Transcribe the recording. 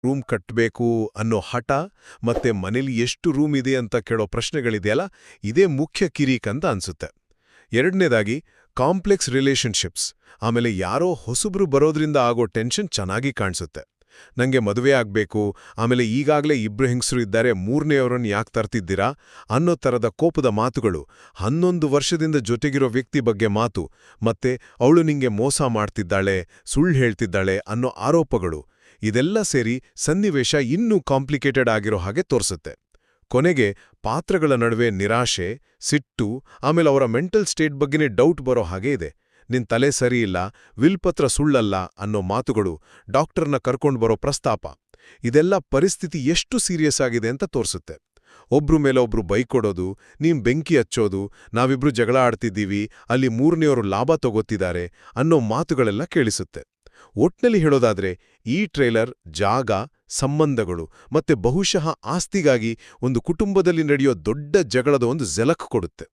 Room ಕಟ್ಟಬೇಕು ಅನ್ನೋ ಹಠ ಮತ್ತೆ ಮನೇಲಿ ಎಷ್ಟು ರೂಮ್ ಇದೆ ಅಂತ ಕೇಳೋ ಪ್ರಶ್ನೆಗಳಿದೆಯಲ್ಲ, ಇದೇ ಮುಖ್ಯ ಕಿರೀಕ್ ಅಂತ ಅನ್ಸುತ್ತೆ. ಎರಡನೇದಾಗಿ ಕಾಂಪ್ಲೆಕ್ಸ್ ರಿಲೇಷನ್ಶಿಪ್ಸ್, ಆಮೇಲೆ ಯಾರೋ ಹೊಸಬ್ರು ಬರೋದ್ರಿಂದ ಆಗೋ ಟೆನ್ಷನ್ ಚೆನ್ನಾಗಿ ಕಾಣಿಸುತ್ತೆ. ನಂಗೆ ಮದುವೆ ಆಗ್ಬೇಕು, ಆಮೇಲೆ ಈಗಾಗಲೇ ಇಬ್ರು ಹೆಂಗಸರು ಇದ್ದಾರೆ, ಮೂರನೆಯವರನ್ನು ಯಾಕೆ ತರ್ತಿದ್ದೀರಾ ಅನ್ನೋ ಥರದ ಕೋಪದ ಮಾತುಗಳು, 11 ವರ್ಷದಿಂದ ಜೊತೆಗಿರೋ ವ್ಯಕ್ತಿ ಬಗ್ಗೆ ಮಾತು, ಮತ್ತೆ ಅವಳು ನಿಂಗೆ ಮೋಸ ಮಾಡ್ತಿದ್ದಾಳೆ, ಸುಳ್ಳು ಹೇಳ್ತಿದ್ದಾಳೆ ಅನ್ನೋ ಆರೋಪಗಳು, ಇದೆಲ್ಲ ಸೇರಿ ಸನ್ನಿವೇಶ ಇನ್ನೂ ಕಾಂಪ್ಲಿಕೇಟೆಡ್ ಆಗಿರೋ ಹಾಗೆ ತೋರಿಸುತ್ತೆ. ಕೊನೆಗೆ ಪಾತ್ರಗಳ ನಡುವೆ ನಿರಾಶೆ, ಸಿಟ್ಟು, ಆಮೇಲೆ ಅವರ ಮೆಂಟಲ್ ಸ್ಟೇಟ್ ಬಗ್ಗೆನೇ ಡೌಟ್ ಬರೋ ಹಾಗೆ ಇದೆ. ನಿನ್ ತಲೆ ಸರಿಯಿಲ್ಲ, ವಿಲ್ಪತ್ರ ಸುಳ್ಳಲ್ಲ ಅನ್ನೋ ಮಾತುಗಳು, ಡಾಕ್ಟರ್ನ ಕರ್ಕೊಂಡು ಬರೋ ಪ್ರಸ್ತಾಪ, ಇದೆಲ್ಲ ಪರಿಸ್ಥಿತಿ ಎಷ್ಟು ಸೀರಿಯಸ್ ಆಗಿದೆ ಅಂತ ತೋರಿಸುತ್ತೆ. ಒಬ್ರು ಮೇಲೆ ಒಬ್ರು ಬೈಕೊಡೋದು, ನೀನ್ ಬೆಂಕಿ ಹಚ್ಚೋದು, ನಾವಿಬ್ರು ಜಗಳ ಆಡ್ತಿದ್ದೀವಿ, ಅಲ್ಲಿ ಮೂರನೆಯವರು ಲಾಭ ತಗೋತಿದ್ದಾರೆ ಅನ್ನೋ ಮಾತುಗಳೆಲ್ಲ ಕೇಳಿಸುತ್ತೆ. ಒಟ್ನಲ್ಲಿ ಹೇಳೋದಾದ್ರೆ ಈ ಟ್ರೇಲರ್ ಜಾಗ, ಸಂಬಂಧಗಳು ಮತ್ತೆ ಬಹುಶಃ ಆಸ್ತಿಗಾಗಿ ಒಂದು ಕುಟುಂಬದಲ್ಲಿ ನಡೆಯೋ ದೊಡ್ಡ ಜಗಳದ ಒಂದು ಜಲಕ್ ಕೊಡುತ್ತೆ.